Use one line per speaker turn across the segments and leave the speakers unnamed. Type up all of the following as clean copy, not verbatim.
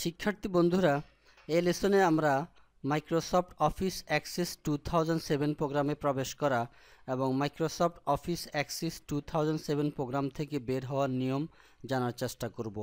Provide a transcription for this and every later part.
শিক্ষার্থী বন্ধুরা, এই লেসনে আমরা মাইক্রোসফট অফিস অ্যাক্সেস 2007 প্রোগ্রামে প্রবেশ করা এবং মাইক্রোসফট অফিস অ্যাক্সেস 2007 প্রোগ্রাম থেকে বের হওয়ার নিয়ম জানার চেষ্টা করব।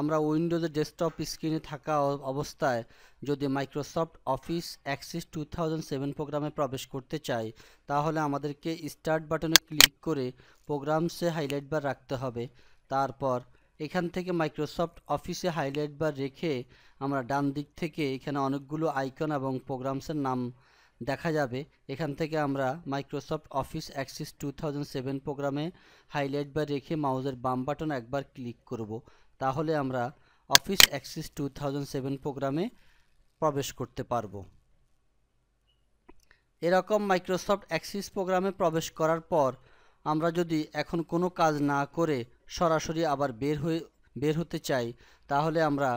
আমরা উইন্ডোজের ডেস্কটপ স্ক্রিনে থাকা অবস্থায় যদি মাইক্রোসফট অফিস অ্যাক্সেস 2007 প্রোগ্রামে প্রবেশ করতে চাই, তাহলে আমাদেরকে স্টার্ট বাটনে ক্লিক করে প্রোগ্রামসে হাইলাইট বার রাখতে হবে। তারপর এখান থেকে মাইক্রোসফট অফিসে হাইলাইট বার রেখে আমরা ডান দিক থেকে এখানে অনেকগুলো আইকন এবং প্রোগ্রামসের নাম দেখা যাবে। এখান থেকে আমরা মাইক্রোসফট অফিস অ্যাক্সেস 2007 প্রোগ্রামে হাইলাইট বার রেখে মাউসের বাম বাটন একবার ক্লিক করব। তাহলে আমরা অফিস অ্যাক্সেস 2007 প্রোগ্রামে প্রবেশ করতে পারবো। এরকম মাইক্রোসফট অ্যাক্সেস প্রোগ্রামে প্রবেশ করার পর আমরা যদি এখন কোনো কাজ না করে সরাসরি আবার বের হতে চাই, তাহলে আমরা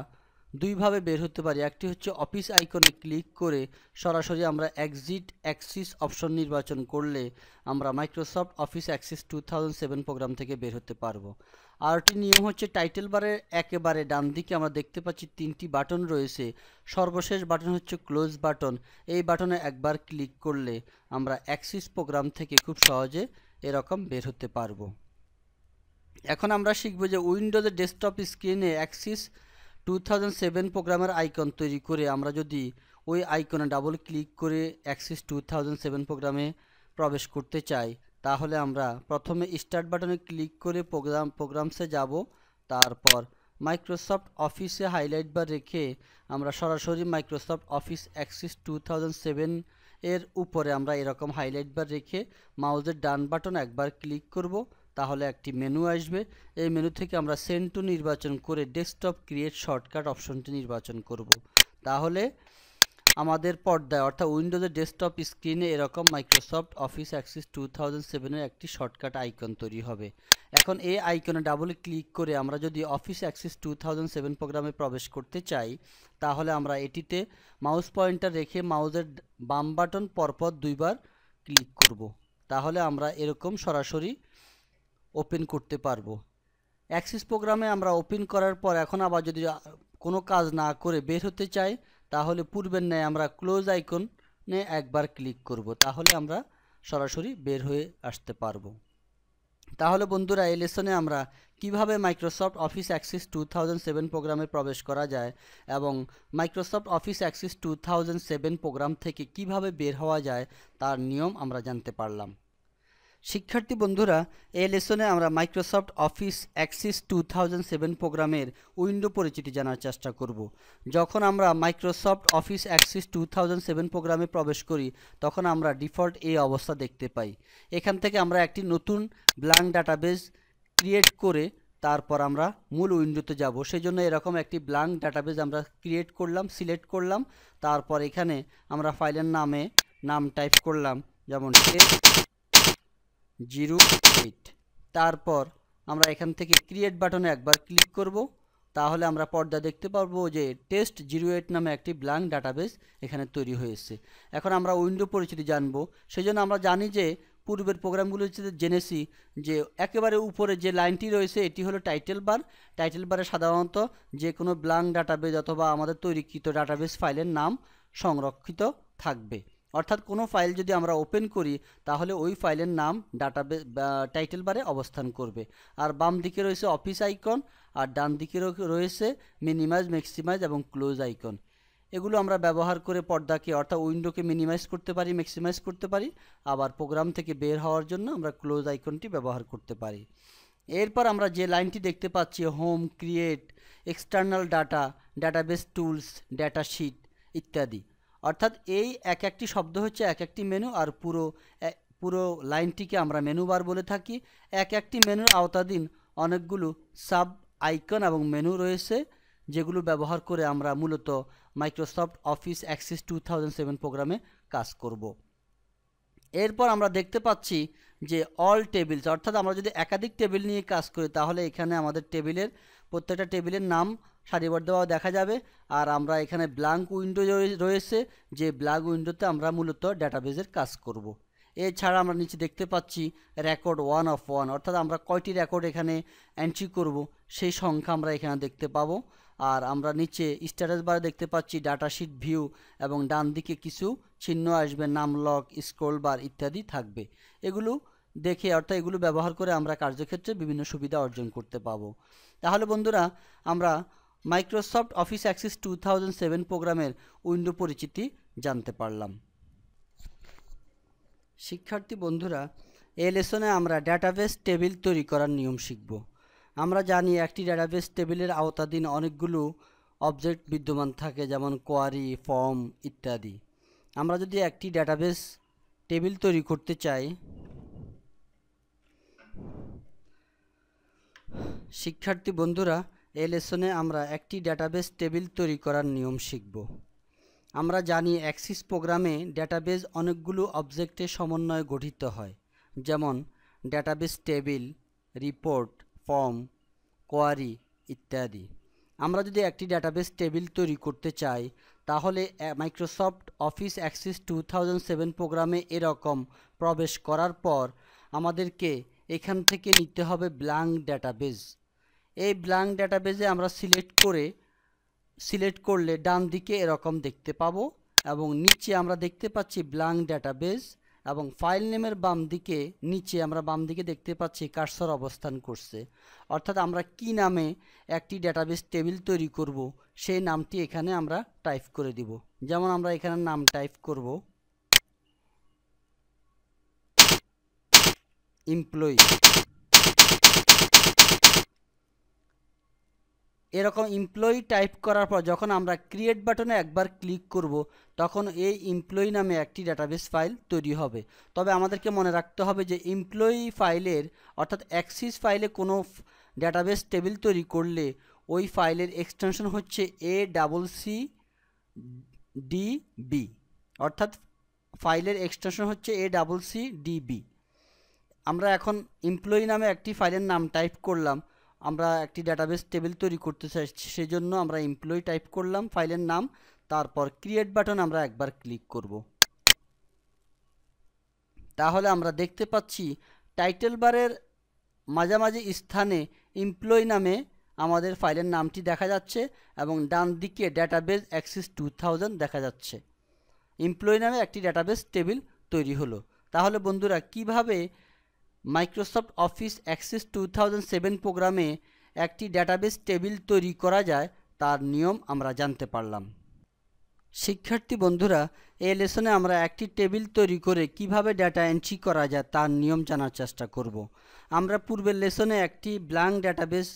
দুইভাবে বের হতে পারি। একটি হচ্ছে অফিস আইকনে ক্লিক করে সরাসরি আমরা এক্সিট অ্যাক্সেস অপশন নির্বাচন করলে আমরা মাইক্রোসফট অফিস অ্যাক্সেস 2007 প্রোগ্রাম থেকে বের হতে পারবো। আরেকটি নিয়ম হচ্ছে টাইটেল বারের একেবারে ডান দিকে আমরা দেখতে পাচ্ছি তিনটি বাটন রয়েছে। সর্বশেষ বাটন হচ্ছে ক্লোজ বাটন। এই বাটনে একবার ক্লিক করলে আমরা অ্যাক্সেস প্রোগ্রাম থেকে খুব সহজে এরকম বের হতে পারবো। এখন আমরা শিখব যে উইন্ডোজের ডেস্কটপ স্ক্রিনে অ্যাক্সেস 2007 প্রোগ্রামের আইকন তৈরি করে আমরা যদি ওই আইকনে ডাবল ক্লিক করে অ্যাক্সেস 2007 প্রোগ্রামে প্রবেশ করতে চাই, তাহলে আমরা প্রথমে স্টার্ট বাটনে ক্লিক করে প্রোগ্রামসে যাব। তারপর মাইক্রোসফট অফিসে হাইলাইট বার রেখে আমরা সরাসরি মাইক্রোসফট অফিস অ্যাক্সেস 2007 এর উপরে আমরা এরকম হাইলাইট বার রেখে মাউসের ডান বাটন একবার ক্লিক করব। তাহলে একটি মেনু আসবে। এই মেনু থেকে আমরা সেন্ড টু নির্বাচন করে ডেস্কটপ ক্রিয়েট শর্টকাট অপশনটি নির্বাচন করব। তাহলে আমাদের পর্দায় অর্থাৎ উইন্ডোজের ডেস্কটপ স্ক্রিনে এরকম মাইক্রোসফট অফিস অ্যাক্সেস 2007 এর একটি শর্টকাট আইকন তৈরি হবে। এখন এই আইকনে ডাবল ক্লিক করে আমরা যদি অফিস অ্যাক্সেস 2007 প্রোগ্রামে প্রবেশ করতে চাই, তাহলে আমরা এটিতে মাউস পয়েন্টার রেখে মাউসের বাম বাটন পরপর দুইবার ক্লিক করব। তাহলে আমরা এরকম সরাসরি ওপেন করতে পারবো। অ্যাক্সেস প্রোগ্রামে আমরা ওপেন করার পর এখন আবার যদি কোনো কাজ না করে বের হতে চাই, তাহলে পূর্বের ন্যায় আমরা ক্লোজ আইকনে একবার ক্লিক করব। তাহলে আমরা সরাসরি বের হয়ে আসতে পারবো। তাহলে বন্ধুরা, এই লেসনে আমরা কিভাবে মাইক্রোসফট অফিস অ্যাক্সেস 2007 প্রোগ্রামে প্রবেশ করা যায় এবং মাইক্রোসফট অফিস অ্যাক্সেস 2007 প্রোগ্রাম থেকে কিভাবে বের হওয়া যায় তার নিয়ম আমরা জানতে পারলাম। শিক্ষার্থী বন্ধুরা, এই লেসনে আমরা মাইক্রোসফট অফিস অ্যাক্সেস 2007 প্রোগ্রামের উইন্ডো পরিচিতি জানার চেষ্টা করব। যখন আমরা মাইক্রোসফট অফিস অ্যাক্সেস 2007 প্রোগ্রামে প্রবেশ করি, তখন আমরা ডিফল্ট এই অবস্থা দেখতে পাই। এখান থেকে আমরা একটি নতুন ব্ল্যাঙ্ক ডাটাবেস ক্রিয়েট করে তারপর আমরা মূল উইন্ডোতে যাব। সেই জন্য এরকম একটি ব্ল্যাঙ্ক ডাটাবেস আমরা ক্রিয়েট করলাম, সিলেক্ট করলাম। তারপর এখানে আমরা ফাইলের নাম টাইপ করলাম, যেমন test08। তারপর আমরা এখান থেকে ক্রিয়েট বাটনে একবার ক্লিক করব। তাহলে আমরা পর্দা দেখতে পারবো যে test08 নামে একটি ব্ল্যাঙ্ক ডাটাবেস এখানে তৈরি হয়েছে। এখন আমরা উইন্ডো পরিচিতি জানব। সেই জন্য আমরা জানি যে পূর্বের প্রোগ্রামগুলো জেনেছি যে একেবারে উপরে যে লাইনটি রয়েছে এটি হলো টাইটেল বার। টাইটেল বারে সাধারণত যে কোনো ব্ল্যাঙ্ক ডাটাবেস অথবা আমাদের তৈরিকৃত ডাটাবেস ফাইলের নাম সংরক্ষিত থাকবে। অর্থাৎ কোনো ফাইল যদি আমরা ওপেন করি, তাহলে ওই ফাইলের নাম ডাটাবেস টাইটেল বারে অবস্থান করবে। আর বাম দিকে রয়েছে অফিস আইকন, আর ডান দিকে রয়েছে মিনিমাইজ, ম্যাক্সিমাইজ এবং ক্লোজ আইকন। এগুলো আমরা ব্যবহার করে পর্দাকে অর্থাৎ উইন্ডোকে মিনিমাইজ করতে পারি, ম্যাক্সিমাইজ করতে পারি। আবার প্রোগ্রাম থেকে বের হওয়ার জন্য আমরা ক্লোজ আইকনটি ব্যবহার করতে পারি। এরপর আমরা যে লাইনটি দেখতে পাচ্ছি, home, create, external data, database tools, data sheet ইত্যাদি। অর্থাৎ এই একটি শব্দ হচ্ছে একটি মেনু, আর পুরো লাইনটিকে আমরা মেনু বার বলে থাকি। একটি মেনুর আওতাধীন অনেকগুলো সাব আইকন এবং মেনু রয়েছে, যেগুলো ব্যবহার করে আমরা মূলত মাইক্রোসফট অফিস অ্যাক্সেস 2007 প্রোগ্রামে কাজ করব। এরপর আমরা দেখতে পাচ্ছি যে অল টেবিলস, অর্থাৎ আমরা যদি একাধিক টেবিল নিয়ে কাজ করি, তাহলে এখানে আমাদের প্রত্যেকটা টেবিলের নাম সারিবদ্ধভাবে দেখা যাবে। আর আমরা এখানে ব্ল্যাঙ্ক উইন্ডো রয়েছে, যে ব্ল্যাঙ্ক উইন্ডোতে আমরা মূলত ডাটাবেসের কাজ করব। এছাড়া আমরা নিচে দেখতে পাচ্ছি রেকর্ড 1 অফ 1, অর্থাৎ আমরা কয়টি রেকর্ড এখানে এন্ট্রি করব সেই সংখ্যা আমরা এখানে দেখতে পাবো। আর আমরা নিচে স্ট্যাটাস বারে দেখতে পাচ্ছি ডাটাশিট ভিউ, এবং ডান দিকে কিছু চিহ্ন আসবে, নাম লক, স্ক্রল বার ইত্যাদি থাকবে। এগুলো দেখে অর্থাৎ এগুলো ব্যবহার করে আমরা কার্যক্ষেত্রে বিভিন্ন সুবিধা অর্জন করতে পাবো। তাহলে বন্ধুরা আমরা মাইক্রোসফট অফিস অ্যাক্সেস 2007 প্রোগ্রামের উইন্ডো পরিচিতি জানতে পারলাম। শিক্ষার্থী বন্ধুরা, এই লেসনে আমরা ডাটাবেস টেবিল তৈরি করার নিয়ম শিখব। আমরা জানি একটি ডাটাবেস টেবিলের আওতাধীন অনেকগুলো অবজেক্ট বিদ্যমান থাকে, যেমন কোয়ারি, ফর্ম ইত্যাদি। আমরা যদি একটি ডাটাবেস টেবিল তৈরি করতে চাই, শিক্ষার্থী বন্ধুরা এই লেসনে আমরা একটি ডাটাবেস টেবিল তৈরি করার নিয়ম শিখব। আমরা জানি অ্যাক্সেস প্রোগ্রামে ডাটাবেস অনেকগুলো অবজেক্টের সমন্বয়ে গঠিত হয়, যেমন database table, report, form, query ইত্যাদি। আমরা যদি একটি ডাটাবেস টেবিল তৈরি করতে চাই, তাহলে মাইক্রোসফট অফিস অ্যাক্সেস 2007 প্রোগ্রামে এরকম প্রবেশ করার পর আমাদেরকে এখান থেকে নিতে হবে ব্ল্যাঙ্ক ডাটাবেস। এই ব্ল্যাঙ্ক ডাটাবেসে আমরা সিলেক্ট করলে ডান দিকে এরকম দেখতে পাবো, এবং নিচে আমরা দেখতে পাচ্ছি ব্ল্যাঙ্ক ডাটাবেস, এবং ফাইল নেমের বাম দিকে নিচে আমরা বাম দিকে দেখতে পাচ্ছি কার্সর অবস্থান করছে। অর্থাৎ আমরা কি নামে একটি ডাটাবেস টেবিল তৈরি করব সেই নামটি এখানে আমরা টাইপ করে দিব। যেমন আমরা এখানে নাম টাইপ করব এমপ্লয়ি। এরকম এমপ্লয়ি টাইপ করার পর যখন আমরা ক্রিয়েট বাটনে একবার ক্লিক করব, তখন এই এমপ্লয়ি নামে একটি ডাটাবেস ফাইল তৈরি হবে। তবে আমাদেরকে মনে রাখতে হবে যে এমপ্লয়ি ফাইলের অর্থাৎ অ্যাক্সেস ফাইলে কোনো ডাটাবেস টেবিল তৈরি করলে ওই ফাইলের এক্সটেনশন হচ্ছে ACCDB, অর্থাৎ ফাইলের এক্সটেনশন হচ্ছে ACCDB। আমরা এখন এমপ্লয়ি নামে একটি ফাইলের নাম টাইপ করলাম, আমরা একটি ডাটাবেস টেবিল তৈরি করতে চাই, সেজন্য আমরা এমপ্লয়ি টাইপ করলাম ফাইলের নাম, তারপর ক্রিয়েট বাটন আমরা একবার ক্লিক করব। তাহলে আমরা দেখতে পাচ্ছি টাইটেল বারের মাঝামাঝি স্থানে এমপ্লয়ি নামে আমাদের ফাইলের নামটি দেখা যাচ্ছে, এবং ডান দিকে ডাটাবেস অ্যাক্সেস 2000 দেখা যাচ্ছে। এমপ্লয়ি নামে একটি ডাটাবেস টেবিল তৈরি হলো। তাহলে বন্ধুরা কিভাবে মাইক্রোসফট অফিস অ্যাক্সেস 2007 প্রোগ্রামে একটি ডাটাবেস টেবিল তৈরি করা যায় তার নিয়ম আমরা জানতে পারলাম। শিক্ষার্থী বন্ধুরা, এই লেসনে আমরা একটি টেবিল তৈরি করে কিভাবে ডাটা এন্ট্রি করা যায় তার নিয়ম জানার চেষ্টা করব। আমরা পূর্বের লেসনে একটি ব্ল্যাঙ্ক ডাটাবেস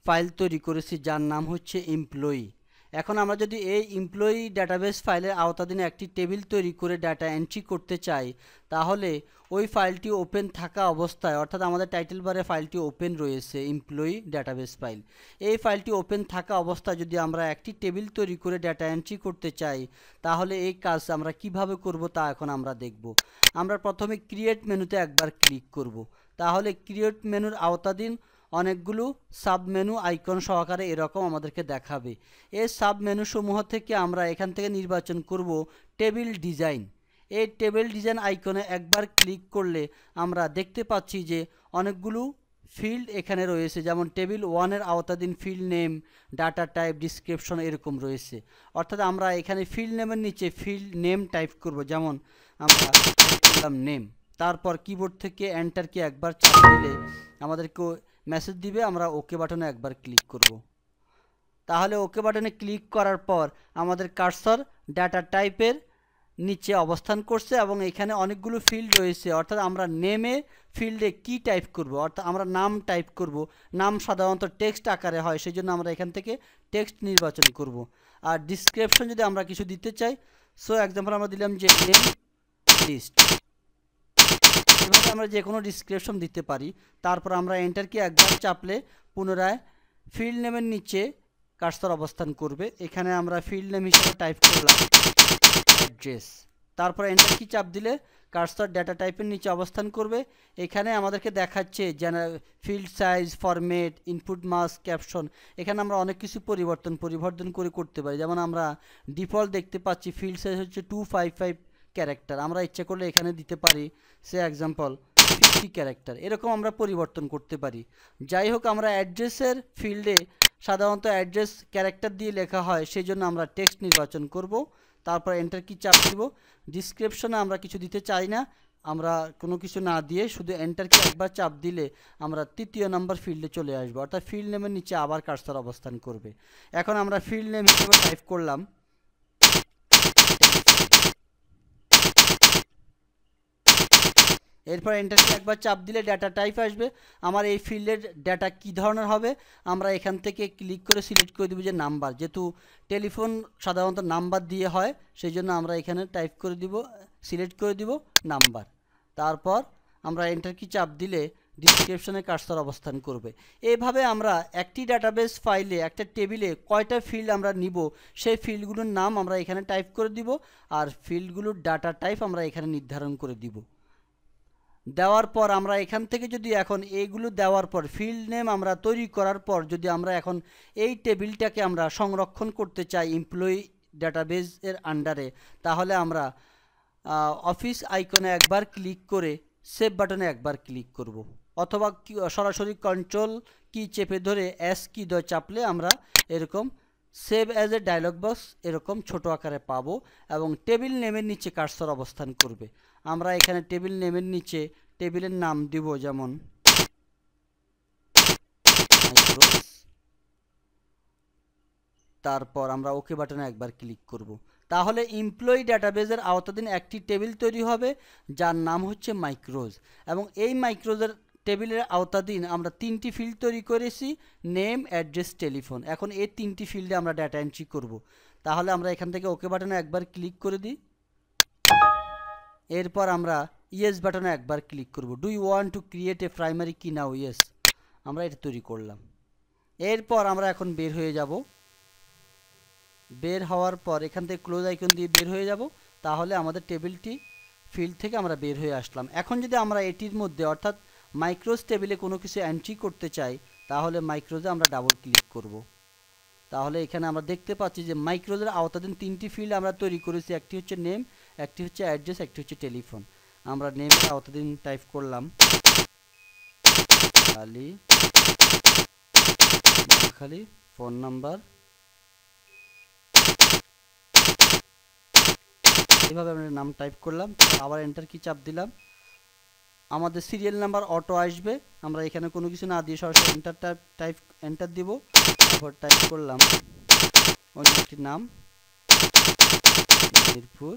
ফাইল তৈরি করেছি যার নাম হচ্ছে এমপ্লয়ি। এখন আমরা যদি এই এমপ্লয়ি ডাটাবেস ফাইলের আওতাধীনে একটি টেবিল তৈরি করে ডাটা এন্ট্রি করতে চাই, তাহলে ওই ফাইলটি ওপেন থাকা অবস্থায়, অর্থাৎ আমাদের টাইটেল বারে ফাইলটি ওপেন রয়েছে এমপ্লয়ি ডাটাবেস ফাইল, এই ফাইলটি ওপেন থাকা অবস্থায় যদি আমরা একটি টেবিল তৈরি করে ডাটা এন্ট্রি করতে চাই, তাহলে এই কাজ আমরা কিভাবে করব তা এখন আমরা দেখব। আমরা প্রথমে ক্রিয়েট মেনুতে একবার ক্লিক করব। তাহলে ক্রিয়েট মেনুর আওতাধীন অনেকগুলো সাব মেনু আইকন সহকারে এরকম আমাদেরকে দেখাবে। এই সাব মেনু সমূহ থেকে আমরা এখান থেকে নির্বাচন করব টেবিল ডিজাইন। এই টেবিল ডিজাইন আইকনে একবার ক্লিক করলে আমরা দেখতে পাচ্ছি যে অনেকগুলো ফিল্ড এখানে রয়েছে, যেমন টেবিল 1-এর আওতাধীন field name, data type, description এরকম রয়েছে। অর্থাৎ আমরা এখানে ফিল্ড নেমের নিচে ফিল্ড নেম টাইপ করব, যেমন আমরা করলাম নেম। তারপর কিবোর্ড থেকে এন্টার কি একবার চাপ দিলে আমাদেরকে মেসেজ দিবে, আমরা ওকে বাটনে একবার ক্লিক করব। তাহলে ওকে বাটনে ক্লিক করার পর আমাদের কার্সর ডাটা টাইপের নিচে অবস্থান করছে, এবং এখানে অনেকগুলো ফিল্ড রয়েছে। অর্থাৎ আমরা নেমে ফিল্ডে কি টাইপ করব, অর্থাৎ আমরা নাম টাইপ করব। নাম সাধারণত টেক্সট আকারে হয়, সেই জন্য আমরা এখান থেকে টেক্সট নির্বাচন করব। আর ডিসক্রিপশন যদি আমরা কিছু দিতে চাই, সো এক্সাম্পল আমরা দিলাম যে নেম লিস্ট, এভাবে আমরা যে কোনো ডিসক্রিপশন দিতে পারি। তারপর আমরা এন্টার কি একবার চাপলে পুনরায় ফিল্ড নেমের নিচে কার্সর অবস্থান করবে। এখানে আমরা ফিল্ড নেম হিসেবে টাইপ করলাম অ্যাড্রেস। তারপর এন্টার কি চাপ দিলে কার্সর ডাটা টাইপের নিচে অবস্থান করবে। এখানে আমাদেরকে দেখাচ্ছে field size, format, input mask, caption. এখানে আমরা অনেক কিছু পরিবর্তন করে করতে পারি। যেমন আমরা ডিফল্ট দেখতে পাচ্ছি ফিল্ড সাইজ হচ্ছে 255 ক্যারেক্টার, আমরা ইচ্ছা করলে এখানে দিতে পারি সে এক্সাম্পল 50 ক্যারেক্টার, এরকম আমরা পরিবর্তন করতে পারি। যাই হোক, আমরা অ্যাড্রেসের ফিল্ডে সাধারণত অ্যাড্রেস ক্যারেক্টার দিয়ে লেখা হয়, সেই জন্য আমরা টেক্সট নির্বাচন করব, তারপর এন্টার কি চাপ দিব। ডিসক্রিপশনে আমরা কিছু দিতে চাই না, আমরা কোনো কিছু না দিয়ে শুধু এন্টার কি একবার চাপ দিলে আমরা 3য় নাম্বার ফিল্ডে চলে আসবো, অর্থাৎ ফিল্ড নেমের নিচে আবার কার্সর অবস্থান করবে। এখন আমরা ফিল্ড নেম হিসেবে টাইপ করলাম এরপর এন্টার কি একবার চাপ দিলে ডাটা টাইপ আসবে। আমার এই ফিল্ডের ডাটা কী ধরনের হবে, আমরা এখান থেকে ক্লিক করে সিলেক্ট করে দেবো যে নাম্বার, যেহেতু টেলিফোন সাধারণত নাম্বার দিয়ে হয়, সেই জন্য আমরা এখানে টাইপ করে দিব, সিলেক্ট করে দিব নাম্বার। তারপর আমরা এন্টার কি চাপ দিলে ডিসক্রিপশনে কার্সর অবস্থান করবে। এইভাবে আমরা একটি ডাটাবেস ফাইলে একটা টেবিলে কয়টা ফিল্ড আমরা নিব সেই ফিল্ডগুলোর নাম আমরা এখানে টাইপ করে দিব, আর ফিল্ডগুলোর ডাটা টাইপ আমরা এখানে নির্ধারণ করে দিব। দেওয়ার পর আমরা এখান থেকে যদি এখন এইগুলো দেওয়ার পর ফিল্ড নেম আমরা তৈরি করার পর যদি আমরা এখন এই টেবিলটাকে আমরা সংরক্ষণ করতে চাই এমপ্লয়ি ডাটাবেস এর আন্ডারে, তাহলে আমরা অফিস আইকনে একবার ক্লিক করে সেভ বাটনে একবার ক্লিক করব, অথবা সরাসরি কন্ট্রোল কি চেপে ধরে এস কি দয় চাপলে আমরা এরকম save as a dialogue box এরকম ছোট আকারে পাবো, এবং টেবিল নেমের নিচে কার্সর অবস্থান করবে। আমরা এখানে টেবিল নেমের নিচে টেবিলের নাম দিব যেমন মাইক্রোজ, তারপর আমরা ওকে বাটনে একবার ক্লিক করব। তাহলে এমপ্লয়ি ডাটাবেসের আওতাধীন একটি টেবিল তৈরি হবে যার নাম হচ্ছে মাইক্রোজ, এবং এই মাইক্রোজের টেবিলের আওতাধীন আমরা 3টি ফিল্ড তৈরি করেছি, নেম, অ্যাড্রেস, টেলিফোন। এখন এই 3টি ফিল্ডে আমরা ডাটা এন্ট্রি করব। তাহলে আমরা এখান থেকে ওকে বাটনে একবার ক্লিক করে দিই, এরপর আমরা ইয়েস বাটনে একবার ক্লিক করব। Do you want to create a primary key now? Yes, আমরা এটা তৈরি করলাম। এরপর আমরা এখন বের হয়ে যাব, বের হওয়ার পর এখান থেকে ক্লোজ আইকন দিয়ে বের হয়ে যাব। তাহলে আমাদের টেবিলটি ফিল্ড থেকে আমরা বের হয়ে আসলাম। এখন যদি আমরা এটির মধ্যে অর্থাৎ মাইক্রোজ টেবিলে কোনো কিছু এন্ট্রি করতে চাই, তাহলে মাইক্রোজে আমরা ডাবল ক্লিক করব। তাহলে এখানে আমরা দেখতে পাচ্ছি যে মাইক্রোজের আওতাধীন 3টি ফিল্ড আমরা তৈরি করেছি, একটি হচ্ছে নেম, একটি হচ্ছে অ্যাড্রেস, একটি হচ্ছে টেলিফোন। আমরা নেমের আওতাধীন টাইপ করলাম খালি ফোন নাম্বার, এইভাবে আমরা নাম টাইপ করলাম, আবার এন্টার কি চাপ দিলাম। আমাদের সিরিয়াল নাম্বার অটো আসবে, আমরা এখানে কোনো কিছু না দিয়ে সরাসরি এন্টার দিব। তারপর টাইপ করলাম অন্য একটি নাম মিরপুর,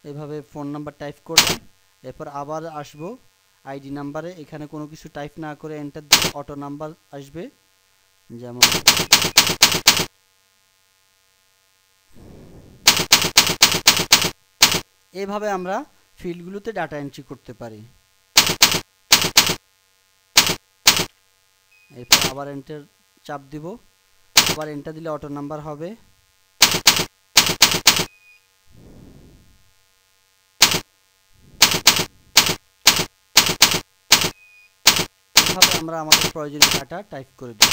এভাবে ফোন নাম্বার টাইপ করলাম। এরপর আবার আসবো আইডি নাম্বারে, এখানে কোনো কিছু টাইপ না করে এন্টার দিয়ে অটো নাম্বার আসবে, যেমন এভাবে আমরা ফিল্ডগুলোতে ডাটা এন্ট্রি করতে পারি। এরপর আবার এন্টার চাপ দিব, আবার এন্টার দিলে অটো নাম্বার হবে। এভাবে আমরা আমাদের প্রয়োজনীয় ডাটা টাইপ করে দিব।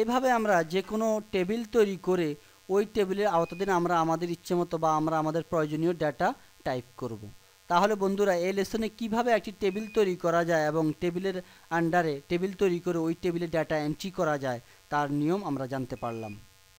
এভাবে আমরা যে কোনো টেবিল তৈরি করে ওই টেবিলের আওতাধীন আমরা আমাদের ইচ্ছে মতো বা আমরা আমাদের প্রয়োজনীয় ডাটা টাইপ করব। তাহলে বন্ধুরা, এই লেসনে কিভাবে একটি টেবিল তৈরি করা যায় এবং টেবিলের আন্ডারে টেবিল তৈরি করে ওই টেবিলে ডাটা এন্ট্রি করা যায় তার নিয়ম আমরা জানতে পারলাম।